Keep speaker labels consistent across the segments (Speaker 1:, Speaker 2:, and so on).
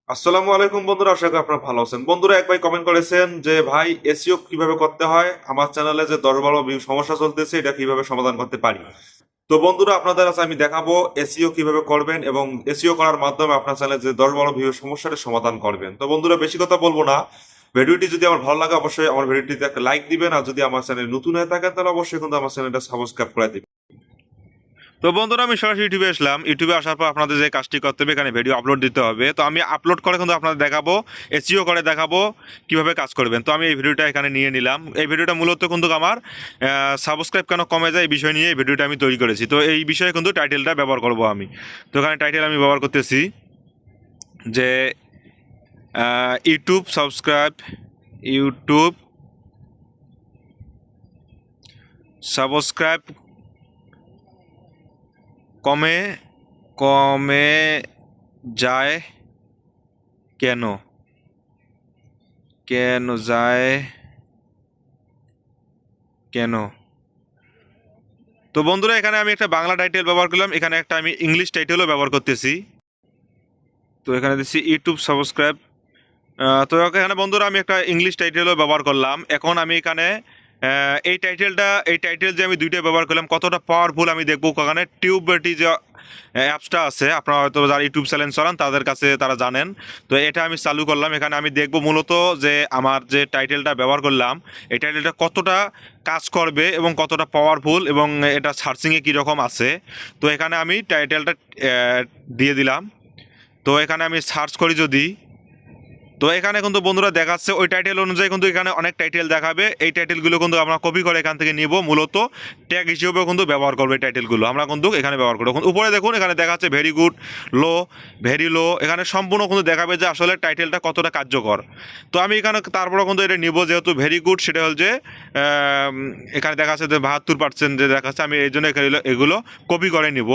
Speaker 1: আসসালামু আলাইকুম বন্ধুরা, আশা করি আপনারা ভালো আছেন। বন্ধুরা, এক ভাই কমেন্ট করেছেন যে ভাই এসইও কিভাবে করতে হয়, আমার চ্যানেলে যে 10-12 ভিউ সমস্যা চলতেছে এটা কিভাবে সমাধান করতে পারি। তো বন্ধুরা, আপনাদের কাছে আমি দেখাবো এসইও কিভাবে করবেন এবং এসইও করার মাধ্যমে আপনার চ্যানেলে যে 10-12 ভিউ সমস্যাটা সমাধান করবেন। তো বন্ধুরা, বেশি কথা বলবো না। ভিডিওটি যদি আমার ভালো লাগে অবশ্যই আমার ভিডিওটিতে একটা লাইক দিবেন, আর যদি আমার চ্যানেল নতুন হয়ে থাকেন তাহলে অবশ্যই কিন্তু আমার চ্যানেলটা সাবস্ক্রাইব করে দিবেন। তো বন্ধুরা, আমি সরাসরি ইউটিউবে আসলাম। ইউটিউবে আসার পর আপনাদের যে কাজটি করতে হবে, এখানে ভিডিও আপলোড দিতে হবে। তো আমি আপলোড করে কিন্তু আপনাদের দেখাবো, এসইও করে দেখাবো কিভাবে কাজ করবেন। তো আমি এই ভিডিওটা এখানে নিয়ে নিলাম। এই ভিডিওটা মূলত কিন্তু আমার সাবস্ক্রাইব কেন কমে যায় এই বিষয় নিয়ে এই ভিডিওটা আমি তৈরি করেছি। তো এই বিষয়ে কিন্তু টাইটেলটা ব্যবহার করব আমি। তো এখানে টাইটেল আমি ব্যবহার করতেছি যে ইউটিউব সাবস্ক্রাইব, ইউটিউব সাবস্ক্রাইব কমে কমে যায় কেন, কেন যায় কেন। তো বন্ধুরা, এখানে আমি একটা বাংলা টাইটেল ব্যবহার করলাম, এখানে একটা আমি ইংলিশ টাইটেলও ব্যবহার করতেছি। তো এখানে দিচ্ছি ইউটিউব সাবস্ক্রাইব। তো এখানে বন্ধুরা আমি একটা ইংলিশ টাইটেলও ব্যবহার করলাম। এখন আমি এখানে এই টাইটেল যে আমি দুইটা ব্যবহার করলাম কতটা পাওয়ারফুল আমি দেখবো। ওখানে টিউবটি যে অ্যাপসটা আছে, আপনারা হয়তো যারা ইউটিউব চ্যানেল চালান তাদের কাছে তারা জানেন। তো এটা আমি চালু করলাম। এখানে আমি দেখবো মূলত যে আমার যে টাইটেলটা ব্যবহার করলাম এই টাইটেলটা কতটা কাজ করবে এবং কতটা পাওয়ারফুল এবং এটা সার্চিংয়ে কীরকম আছে। তো এখানে আমি টাইটেলটা দিয়ে দিলাম। তো এখানে আমি সার্চ করি যদি, তো এখানে কিন্তু বন্ধুরা দেখাচ্ছে ওই টাইটেল অনুযায়ী কিন্তু এখানে অনেক টাইটেল দেখাবে। এই টাইটেলগুলো কিন্তু আমরা কপি করে এখান থেকে নিব, মূলত ট্যাগ হিসেবেও কিন্তু ব্যবহার করবো। এই টাইটেলগুলো আমরা কিন্তু এখানে ব্যবহার করবো। উপরে দেখুন এখানে দেখাচ্ছে ভেরি গুড, লো, ভেরি লো। এখানে সম্পূর্ণ কিন্তু দেখাবে যে আসলে টাইটেলটা কতটা কার্যকর। তো আমি এখানে তারপরে কিন্তু এটা নিব, যেহেতু ভেরি গুড সেটা হল যে এখানে দেখাচ্ছে যে 72% যে দেখাচ্ছে, আমি এই জন্য এগুলো কপি করে নিব।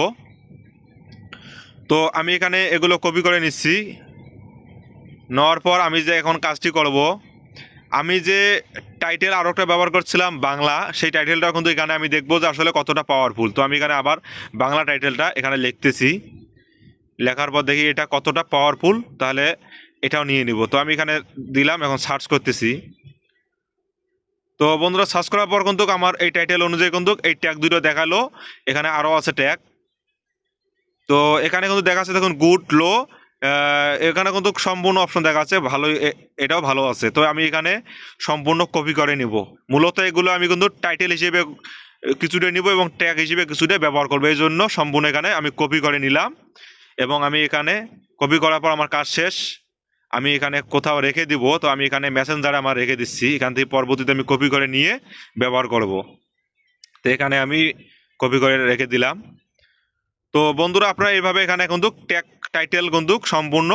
Speaker 1: তো আমি এখানে এগুলো কপি করে নিচ্ছি। নেওয়ার পর আমি যে এখন কাজটি করব, আমি যে টাইটেল আরও একটা ব্যবহার করছিলাম বাংলা, সেই টাইটেলটা কিন্তু এখানে আমি দেখবো যে আসলে কতটা পাওয়ারফুল। তো আমি এখানে আবার বাংলা টাইটেলটা এখানে লিখতেছি। লেখার পর দেখি এটা কতটা পাওয়ারফুল, তাহলে এটাও নিয়ে নিব। তো আমি এখানে দিলাম, এখন সার্চ করতেছি। তো বন্ধুরা, সার্চ করার পর কিন্তু আমার এই টাইটেল অনুযায়ী কিন্তু এই ট্যাগ দুটো দেখালো। এখানে আরও আছে ট্যাগ। তো এখানে কিন্তু দেখাচ্ছে দেখুন গুড, লো। এখানে কিন্তু সম্পূর্ণ অপশন দেখা আছে, ভালোই এটাও ভালো আছে। তো আমি এখানে সম্পূর্ণ কপি করে নিব। মূলত এগুলো আমি কিন্তু টাইটেল হিসেবে কিছুটা নিব এবং ট্যাগ হিসেবে কিছুটা ব্যবহার করবো, এই জন্য সম্পূর্ণ এখানে আমি কপি করে নিলাম। এবং আমি এখানে কপি করার পর আমার কাজ শেষ। আমি এখানে কোথাও রেখে দিব। তো আমি এখানে মেসেঞ্জারে আমার রেখে দিচ্ছি, এখান থেকে পরবর্তীতে আমি কপি করে নিয়ে ব্যবহার করব। তো এখানে আমি কপি করে রেখে দিলাম। তো বন্ধুরা, আপনারা এইভাবে এখানে কিন্তু ট্যাগ টাইটেল কিন্তু সম্পূর্ণ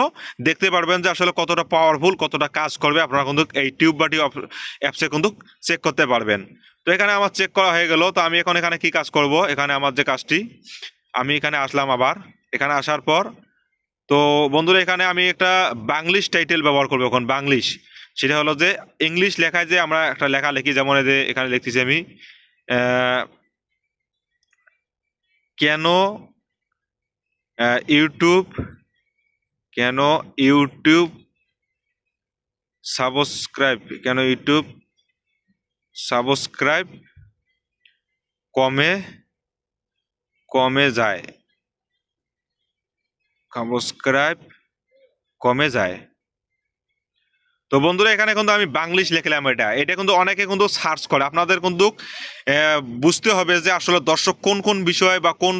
Speaker 1: দেখতে পারবেন যে আসলে কতটা পাওয়ারফুল, কতটা কাজ করবে। আপনারা কিন্তু এই টিউববাটি অ্যাপসে কিন্তু চেক করতে পারবেন। তো এখানে আমার চেক করা হয়ে গেল। তো আমি এখন এখানে কি কাজ করব, এখানে আমার যে কাজটি, আমি এখানে আসলাম আবার। এখানে আসার পর তো বন্ধুরা, এখানে আমি একটা বাংলিশ টাইটেল ব্যবহার করবো। এখন বাংলিশ সেটা হলো যে ইংলিশ লেখায় যে আমরা একটা লেখা লিখি, যেমন এই যে এখানে লিখতেছি আমি কেন ইউটিউব কেন ইউটিউব সাবস্ক্রাইব কেন ইউটিউব সাবস্ক্রাইব কমে কমে যায়, সাবস্ক্রাইব কমে যায়। তো বন্ধুরা, এখানে কিন্তু আমি বাংলিশ লিখলাম। এটা এটা কিন্তু অনেকে কিন্তু সার্চ করে। আপনাদের কিন্তু বুঝতে হবে যে আসলে দর্শক কোন কোন বিষয় বা কোন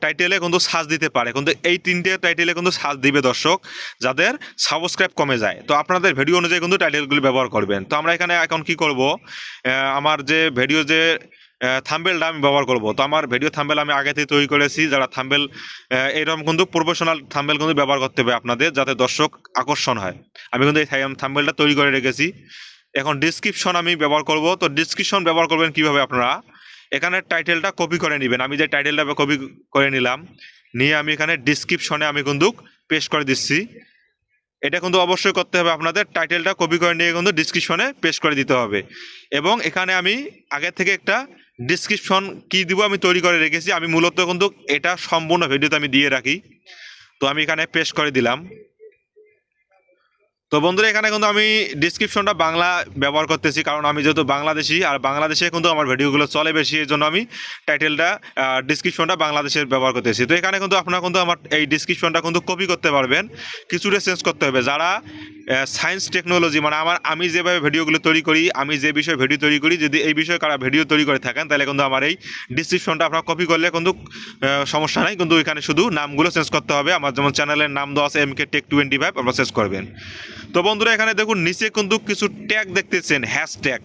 Speaker 1: টাইটেলে কিন্তু সার্চ দিতে পারে। কিন্তু এই তিনটে টাইটেলে কিন্তু সার্চ দিবে দর্শক যাদের সাবস্ক্রাইব কমে যায়। তো আপনাদের ভিডিও অনুযায়ী কিন্তু টাইটেলগুলি ব্যবহার করবেন। তো আমরা এখানে এখন কি করব, আমার যে ভিডিও যে থাম্বেলটা আমি ব্যবহার করব। তো আমার ভিডিও থাম্বেল আমি আগে থেকে তৈরি করেছি। যারা থাম্বেল এরকম কিন্তু প্রফেশনাল থাম্বেল কিন্তু ব্যবহার করতে হবে আপনাদের, যাতে দর্শক আকর্ষণ হয়। আমি কিন্তু এই থাম্বেলটা তৈরি করে রেখেছি। এখন ডিসক্রিপশন আমি ব্যবহার করব। তো ডিসক্রিপশন ব্যবহার করবেন কিভাবে, আপনারা এখানে টাইটেলটা কপি করে নেবেন। আমি যে টাইটেলটা কপি করে নিলাম, নিয়ে আমি এখানে ডিসক্রিপশনে আমি কিন্তু পেস্ট করে দিচ্ছি। এটা কিন্তু অবশ্যই করতে হবে আপনাদের, টাইটেলটা কপি করে নিয়ে কিন্তু ডিসক্রিপশনে পেস্ট করে দিতে হবে। এবং এখানে আমি আগে থেকে একটা ডিসক্রিপশন কি দিব আমি তৈরি করে রেখেছি। আমি মূলত কিন্তু এটা সম্পূর্ণ ভিডিওতে আমি দিয়ে রাখি। তো আমি এখানে পেস্ট করে দিলাম। তো বন্ধুরা এখানে কিন্তু আমি ডিসক্রিপশনটা বাংলা ব্যবহার করতেছি, কারণ আমি যেহেতু বাংলাদেশি আর বাংলাদেশে কিন্তু আমার ভিডিওগুলো চলে বেশি, এই জন্য আমি টাইটেলটা ডিসক্রিপশনটা বাংলাদেশের ব্যবহার করতেছি। তো এখানে কিন্তু আপনারা কিন্তু আমার এই ডিসক্রিপশনটা কিন্তু কপি করতে পারবেন, কিছুটা চেঞ্জ করতে হবে। যারা সায়েন্স টেকনোলজি মানে আমি যেভাবে ভিডিওগুলো তৈরি করি, আমি যে বিষয়ে ভিডিও তৈরি করি, যদি এই বিষয়ে কারা ভিডিও তৈরি করে থাকেন তাহলে কিন্তু আমার এই ডিসক্রিপশনটা আপনারা কপি করলে কিন্তু সমস্যা নাই, কিন্তু এখানে শুধু নামগুলো চেঞ্জ করতে হবে। আমার যেমন চ্যানেলের নাম দেওয়া আছে MK Tech 25, আপনারা চেঞ্জ করবেন। তো বন্ধুরা এখানে দেখুন নিচে কিন্তু কিছু ট্যাগ দেখতেছেন, হ্যাশট্যাগ।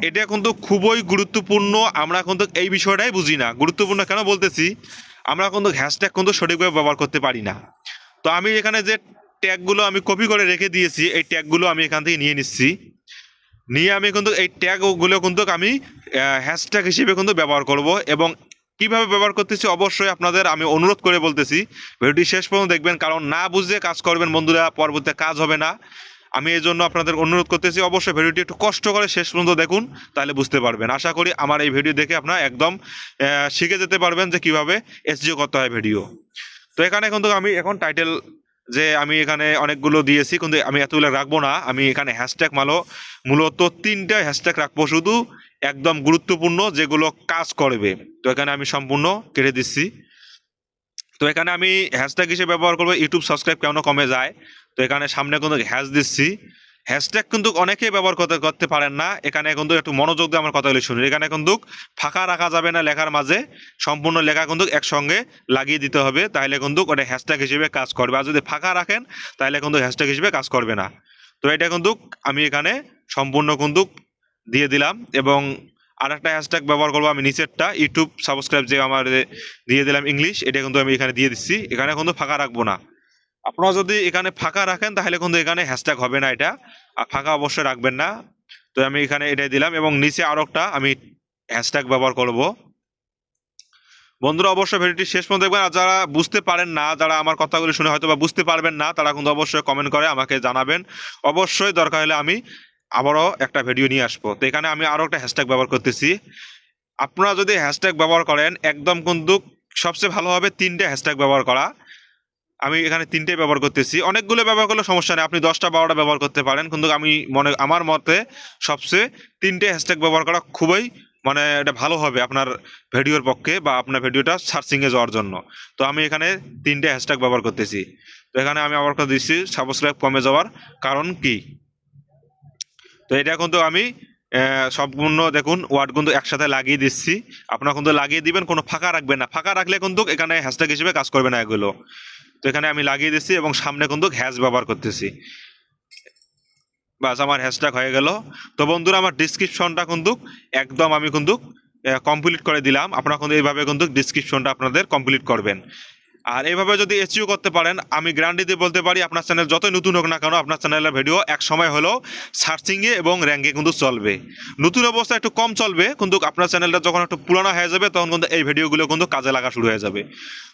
Speaker 1: এটা কিন্তু খুবই গুরুত্বপূর্ণ। আমরা কিন্তু এই বিষয়টাই বুঝি না। গুরুত্বপূর্ণ কেন বলতেছি, আমরা কিন্তু হ্যাশট্যাগ কিন্তু সঠিকভাবে ব্যবহার করতে পারি না। তো আমি এখানে যে ট্যাগগুলো আমি কপি করে রেখে দিয়েছি, এই ট্যাগগুলো আমি এখান থেকে নিয়ে নিচ্ছি। নিয়ে আমি কিন্তু এই ট্যাগগুলো কিন্তু আমি হ্যাশট্যাগ হিসেবে কিন্তু ব্যবহার করব। এবং কীভাবে ব্যবহার করতেছি অবশ্যই আপনাদের আমি অনুরোধ করে বলতেছি, ভিডিওটি শেষ পর্যন্ত দেখবেন, কারণ না বুঝে কাজ করবেন বন্ধুরা, পরবর্তীতে কাজ হবে না। আমি এই জন্য আপনাদের অনুরোধ করতেছি, অবশ্যই ভিডিওটি একটু কষ্ট করে শেষ পর্যন্ত দেখুন, তাহলে বুঝতে পারবেন। আশা করি আমার এই ভিডিও দেখে আপনারা একদম শিখে যেতে পারবেন যে কীভাবে SEO করতে হয় ভিডিও। তো এখানে কিন্তু আমি এখন টাইটেল যে আমি এখানে অনেকগুলো দিয়েছি, কিন্তু আমি এতগুলো রাখবো না। আমি এখানে হ্যাশট্যাগ মূলত 3টা হ্যাশট্যাগ রাখবো, শুধু একদম গুরুত্বপূর্ণ যেগুলো কাজ করবে। তো এখানে আমি সম্পূর্ণ কেটে দিচ্ছি। তো এখানে আমি হ্যাশট্যাগ হিসেবে ব্যবহার করবো ইউটিউব সাবস্ক্রাইব কেন কমে যায়। তো এখানে সামনে কিন্তু হ্যাশ দিচ্ছি। হ্যাশট্যাগ কিন্তু অনেকেই ব্যবহার করতে পারেন না। এখানে কিন্তু একটু মনোযোগ দিয়ে আমার কথাগুলি শুনুন। এখানে কিন্তু ফাঁকা রাখা যাবে না লেখার মাঝে, সম্পূর্ণ লেখা কিন্তু একসঙ্গে লাগিয়ে দিতে হবে, তাহলে কিন্তু ওটা হ্যাশট্যাগ হিসেবে কাজ করবে। আর যদি ফাঁকা রাখেন তাহলে কিন্তু হ্যাশট্যাগ হিসেবে কাজ করবে না। তো এটা কিন্তু আমি এখানে সম্পূর্ণ কিন্তু দিয়ে দিলাম। এবং আর একটা হ্যাশট্যাগ ব্যবহার করবো আমি নিচেরটা, ইউটিউব সাবস্ক্রাইব যে আমার দিয়ে দিলাম ইংলিশ, এটা কিন্তু আমি এখানে দিয়ে দিচ্ছি। এখানে কিন্তু ফাঁকা রাখবো না। আপনারা যদি এখানে ফাঁকা রাখেন তাহলে কিন্তু এখানে হ্যাশট্যাগ হবে না, এটা আর ফাঁকা অবশ্যই রাখবেন না। তো আমি এখানে এটাই দিলাম এবং নিচে আরও একটা আমি হ্যাশট্যাগ ব্যবহার করব। বন্ধুরা অবশ্যই ভিডিওটি শেষ পর্যন্ত দেখবেন। আর যারা বুঝতে পারেন না, যারা আমার কথাগুলো শুনে হয়তো বা বুঝতে পারবেন না, তারা কিন্তু অবশ্যই কমেন্ট করে আমাকে জানাবেন। অবশ্যই দরকার হলে আমি আবারও একটা ভিডিও নিয়ে আসবো। তো এখানে আমি আরও একটা হ্যাশট্যাগ ব্যবহার করতেছি। আপনারা যদি হ্যাশট্যাগ ব্যবহার করেন একদম কিন্তু সবচেয়ে ভালো হবে 3টে হ্যাশট্যাগ ব্যবহার করা। আমি এখানে 3টে ব্যবহার করতেছি। অনেকগুলো ব্যবহার করলে সমস্যা নেই, আপনি 10টা 12টা ব্যবহার করতে পারেন, কিন্তু আমার মতে সবচেয়ে 3টে হ্যাশট্যাগ ব্যবহার করা খুবই এটা ভালো হবে আপনার ভিডিওর পক্ষে, বা আপনার ভিডিওটা সার্চিংয়ে যাওয়ার জন্য। তো আমি এখানে 3টে হ্যাশট্যাগ ব্যবহার করতেছি। তো এখানে আমি আবার কথা দিচ্ছি, সাবস্ক্রাইব কমে যাওয়ার কারণ কি। তো এটা কিন্তু আমি সম্পূর্ণ দেখুন ওয়ার্ড কিন্তু একসাথে লাগিয়ে দিচ্ছি। আপনারা কিন্তু লাগিয়ে দিবেন, কোনো ফাঁকা রাখবেন না। ফাঁকা রাখলে কিন্তু এখানে হ্যাশট্যাগ হিসেবে কাজ করবে না এগুলো। তো এখানে আমি লাগিয়ে দিচ্ছি এবং সামনে কিন্তু হ্যাশ ব্যবহার করতেছি। বাস আমার হ্যাশট্যাগ হয়ে গেল। তো বন্ধুরা আমার ডিসক্রিপশনটা কিন্তু একদম আমি কিন্তু কমপ্লিট করে দিলাম। আপনারা কিন্তু এইভাবে কিন্তু ডিসক্রিপশনটা আপনাদের কমপ্লিট করবেন। আর এইভাবে যদি SEO করতে পারেন, আমি গ্যারান্টি দিয়ে বলতে পারি আপনার চ্যানেল যতই নতুন হোক না কেন, আপনার চ্যানেলের ভিডিও এক সময় হলেও সার্চিংয়ে এবং র্যাঙ্কে কিন্তু চলবে। নতুন অবস্থায় একটু কম চলবে, কিন্তু আপনার চ্যানেলটা যখন একটু পুরানো হয়ে যাবে তখন কিন্তু এই ভিডিওগুলো কিন্তু কাজে লাগা শুরু হয়ে যাবে।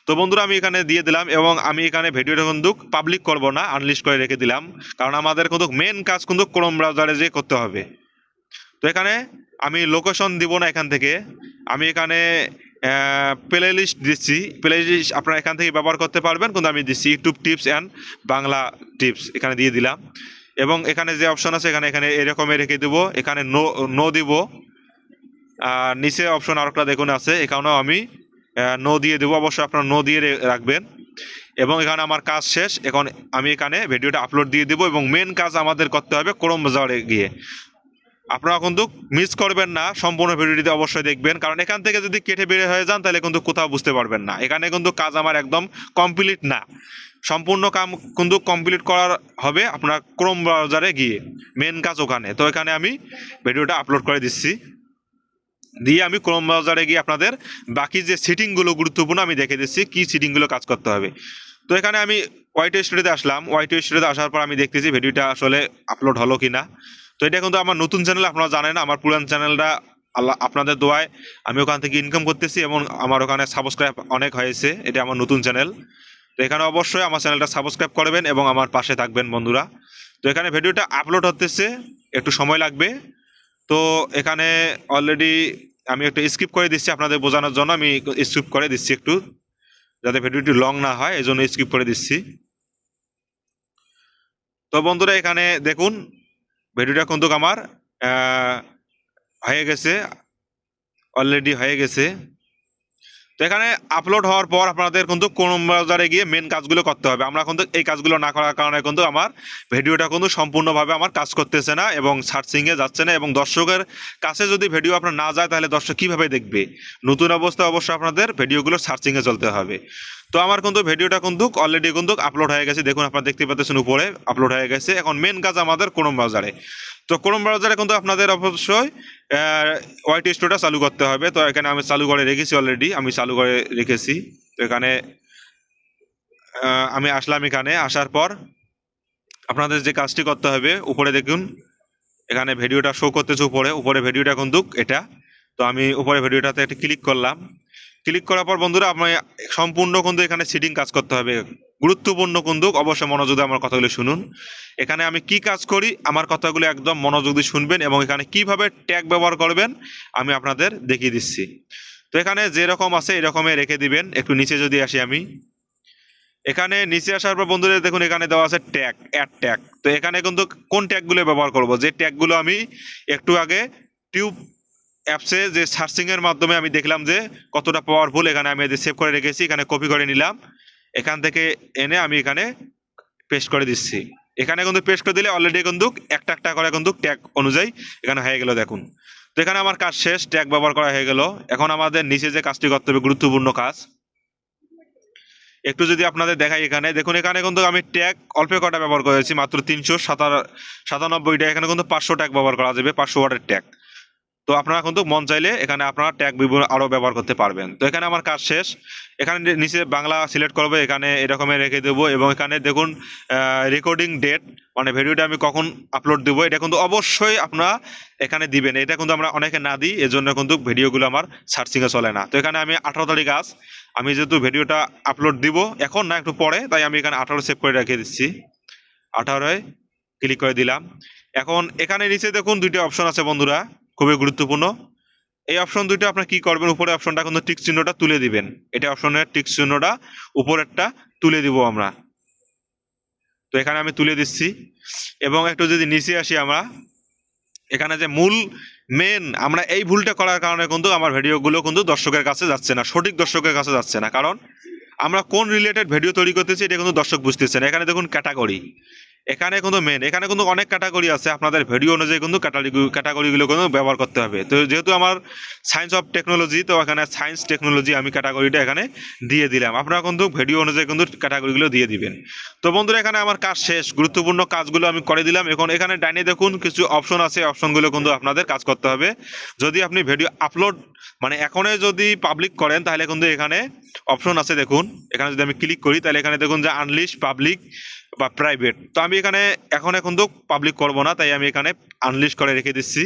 Speaker 1: তো বন্ধুরা আমি এখানে দিয়ে দিলাম এবং আমি এখানে ভিডিওটা কিন্তু পাবলিক করব না, আনলিস্ট করে রেখে দিলাম, কারণ আমাদের কিন্তু মেন কাজ কিন্তু ক্রোম ব্রাউজারে যে করতে হবে। তো এখানে আমি লোকেশন দিব না, এখান থেকে আমি এখানে প্লে লিস্ট দিচ্ছি। প্লে লিস্ট আপনারা এখান থেকে ব্যবহার করতে পারবেন, কিন্তু আমি দিচ্ছি YouTube tips and Bangla tips, এখানে দিয়ে দিলাম। এবং এখানে যে অপশন আছে এখানে এরকমই রেখে দেবো। এখানে নো দিব। আর নিচে অপশন আরেকটা দেখুন আছে, এখানেও আমি নো দিয়ে দেবো। অবশ্যই আপনারা নো দিয়ে রাখবেন। এবং এখানে আমার কাজ শেষ। এখন আমি এখানে ভিডিওটা আপলোড দিয়ে দেবো এবং মেন কাজ আমাদের করতে হবে ক্রোম ব্রাউজারে গিয়ে। আপনারা কিন্তু মিস করবেন না, সম্পূর্ণ ভিডিওটিতে অবশ্যই দেখবেন, কারণ এখান থেকে যদি কেটে বের হয়ে যান তাহলে কিন্তু কোথাও বুঝতে পারবেন না। এখানে কিন্তু কাজ আমার একদম কমপ্লিট না, সম্পূর্ণ কাম কিন্তু কমপ্লিট করার হবে আপনার ক্রোম ব্রাউজারে গিয়ে, মেন কাজ ওখানে। তো এখানে আমি ভিডিওটা আপলোড করে দিচ্ছি, দিয়ে আমি ক্রোম ব্রাউজারে গিয়ে আপনাদের বাকি যে সেটিংগুলো গুরুত্বপূর্ণ আমি দেখে দিচ্ছি কী সেটিংগুলো কাজ করতে হবে। তো এখানে আমি ওয়াইটি স্টুডিওতে আসলাম। ওয়াইটি স্টুডিওতে আসার পর আমি দেখতেছি ভিডিওটা আসলে আপলোড হলো কি না। তো এটা কিন্তু আমার নতুন চ্যানেল, আপনারা জানেন আমার পুরান চ্যানেলটা আপনাদের দোয়ায় আমি ওখান থেকে ইনকাম করতেছি এবং আমার ওখানে সাবস্ক্রাইব অনেক হয়েছে। এটা আমার নতুন চ্যানেল। তো এখানে অবশ্যই আমার চ্যানেলটা সাবস্ক্রাইব করবেন এবং আমার পাশে থাকবেন বন্ধুরা। তো এখানে ভিডিওটা আপলোড হতেছে, একটু সময় লাগবে। তো এখানে অলরেডি আমি একটু স্কিপ করে দিচ্ছি আপনাদের বোঝানোর জন্য, আমি স্কিপ করে দিচ্ছি একটু, যাতে ভিডিওটি লং না হয় এই জন্য স্কিপ করে দিচ্ছি। তো বন্ধুরা এখানে দেখুন ভিডিওটা কিন্তু আমার হয়ে গেছে, অলরেডি হয়ে গেছে। তো এখানে আপলোড হওয়ার পর আপনাদের কিন্তু ক্রোম ব্রাউজারে গিয়ে মেন কাজগুলো করতে হবে। আমরা কিন্তু এই কাজগুলো না করার কারণে কিন্তু আমার ভিডিওটা কিন্তু সম্পূর্ণভাবে আমার কাজ করতেছে না এবং সার্চিংয়ে যাচ্ছে না, এবং দর্শকের কাছে যদি ভিডিও আপনার না যায় তাহলে দর্শক কীভাবে দেখবে। নতুন অবস্থায় অবশ্যই আপনাদের ভিডিওগুলো সার্চিংয়ে চলতে হবে। তো আমার কিন্তু ভিডিওটা কিন্তু অলরেডি কিন্তু আপলোড হয়ে গেছে, দেখুন আপনারা দেখতে পাচ্ছেন উপরে আপলোড হয়ে গেছে। এখন মেন কাজ আমাদের ক্রোম ব্রাউজারে। তো ক্রোম ব্রাউজারে কিন্তু আপনাদের অবশ্যই ওয়াইটি স্টোরটা চালু করতে হবে। তো এখানে আমি চালু করে রেখেছি, অলরেডি আমি চালু করে রেখেছি। তো এখানে আমি আসলাম, এখানে আসার পর আপনাদের যে কাজটি করতে হবে, উপরে দেখুন এখানে ভিডিওটা শো করতেছে, উপরে ভিডিওটা কিন্তু এটা। তো আমি উপরে ভিডিওটাতে একটা ক্লিক করলাম। ক্লিক করার পর বন্ধুরা আপনি সম্পূর্ণ কিন্তু এখানে সিটিং কাজ করতে হবে, গুরুত্বপূর্ণ কিন্তু, অবশ্যই মনোযোগ দিয়ে আমার কথাগুলো শুনুন। এখানে আমি কি কাজ করি আমার কথাগুলো একদম মনোযোগ দিয়ে শুনবেন, এবং এখানে কিভাবে ট্যাগ ব্যবহার করবেন আমি আপনাদের দেখিয়ে দিচ্ছি। তো এখানে যেরকম আছে এরকমই রেখে দিবেন। একটু নিচে যদি আসি আমি, এখানে নিচে আসার পর বন্ধুরা দেখুন এখানে দেওয়া আছে ট্যাগ, অ্যাড ট্যাগ। তো এখানে কিন্তু কোন ট্যাগগুলো ব্যবহার করব, যে ট্যাগগুলো আমি একটু আগে টিউব অ্যাপসে যে সার্চিংয়ের মাধ্যমে আমি দেখলাম যে কতটা পাওয়ারফুল, এখানে আমি সেভ করে রেখেছি, এখানে কপি করে নিলাম, এখান থেকে এনে আমি এখানে পেস্ট করে দিচ্ছি। এখানে কিন্তু পেস্ট করে দিলে অলরেডি কিন্তু একটা একটা করে কিন্তু ট্যাগ অনুযায়ী এখানে হয়ে গেল দেখুন। তো এখানে আমার কাজ শেষ, ট্যাগ ব্যবহার করা হয়ে গেল। এখন আমাদের নিচে যে কাজটি করতে হবে, গুরুত্বপূর্ণ কাজ, একটু যদি আপনাদের দেখাই, এখানে দেখুন এখানে কিন্তু আমি ট্যাগ অল্প কটা ব্যবহার করেছি, মাত্র 397টা। এখানে কিন্তু 500 ট্যাগ ব্যবহার করা যাবে, 500 ওয়ার্ডের ট্যাগ। তো আপনারা কিন্তু মন চাইলে এখানে আপনারা ট্যাগ বিভিন্ন আরও ব্যবহার করতে পারবেন। তো এখানে আমার কাজ শেষ, এখানে নিচে বাংলা সিলেক্ট করবো, এখানে এরকমই রেখে দেবো, এবং এখানে দেখুন রেকর্ডিং ডেট, মানে ভিডিওটা আমি কখন আপলোড দেবো এটা কিন্তু অবশ্যই আপনারা এখানে দিবেন। এটা কিন্তু আমরা অনেকে না দিই, এজন্য কিন্তু ভিডিওগুলো আমার সার্চিংয়ে চলে না। তো এখানে আমি 18 তারিখ আজ, আমি যেহেতু ভিডিওটা আপলোড দিব এখন না, একটু পরে, তাই আমি এখানে 18 সেভ করে রেখে দিচ্ছি। 18 ক্লিক করে দিলাম। এখন এখানে নিচে দেখুন দুইটা অপশন আছে বন্ধুরা, খুবই গুরুত্বপূর্ণ। এই অপশন দুইটা আপনার কি করবেন, উপরে অপশনটা কিন্তু টিক চিহ্নটা তুলে দিবেন। এটা অপশনের টিক চিহ্নটা উপরেরটা তুলে দিব আমরা। তো এখানে আমি তুলে দিচ্ছি, এবং একটু যদি নিচে আসি আমরা, এখানে যে মূল মেন, আমরা এই ভুলটা করার কারণে কিন্তু আমার ভিডিওগুলো কিন্তু দর্শকের কাছে যাচ্ছে না, সঠিক দর্শকের কাছে যাচ্ছে না। কারণ আমরা কোন রিলেটেড ভিডিও তৈরি করতেছি এটা কিন্তু দর্শক বুঝতেছে না। এখানে দেখুন ক্যাটাগরি, এখানে কিন্তু মেন, এখানে কিন্তু অনেক ক্যাটাগরি আছে, আপনাদের ভিডিও অনুযায়ী কিন্তু ক্যাটাগরিগুলো কিন্তু ব্যবহার করতে হবে। তো যেহেতু আমার সায়েন্স অফ টেকনোলজি, তো এখানে সায়েন্স টেকনোলজি আমি ক্যাটাগরিটা এখানে দিয়ে দিলাম। আপনারা কিন্তু ভিডিও অনুযায়ী কিন্তু ক্যাটাগরিগুলো দিয়ে দিবেন। তো বন্ধুরা এখানে আমার কাজ শেষ, গুরুত্বপূর্ণ কাজগুলো আমি করে দিলাম। এখন এখানে ডাইনে দেখুন কিছু অপশন আছে, অপশনগুলো কিন্তু আপনাদের কাজ করতে হবে। যদি আপনি ভিডিও আপলোড মানে এখনই যদি পাবলিক করেন তাহলে কিন্তু এখানে অপশন আছে দেখুন, এখানে যদি আমি ক্লিক করি তাহলে এখানে দেখুন যে আনলিস্ট, পাবলিক বা প্রাইভেট। তো আমি এখানে এখন কিন্তু পাবলিক করব না, তাই আমি এখানে আনলিস্ট করে রেখে দিচ্ছি।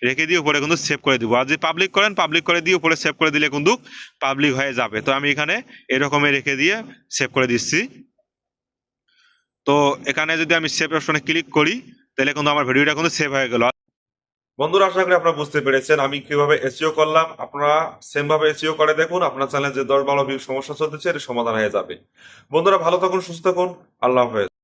Speaker 1: রেখে দিয়ে উপরে কিন্তু সেভ করে দিব। আর যদি পাবলিক করেন, পাবলিক করে দিয়ে উপরে সেভ করে দিলে কিন্তু পাবলিক হয়ে যাবে। তো আমি এখানে এরকমই রেখে দিয়ে সেভ করে দিচ্ছি। তো এখানে যদি আমি সেভ অপশনে ক্লিক করি তাহলে কিন্তু আমার ভিডিওটা কিন্তু সেভ হয়ে গেল। বন্ধুরা আশা করি আপনারা বুঝতে পেরেছেন আমি কিভাবে এসইও করলাম। আপনারা সেম ভাবে এসইও করে দেখুন, আপনার চ্যানেলে যে 10-12 সমস্যা চলতেছে এর সমাধান হয়ে যাবে। বন্ধুরা ভালো থাকুন, সুস্থ থাকুন, আল্লাহ হাফেজ।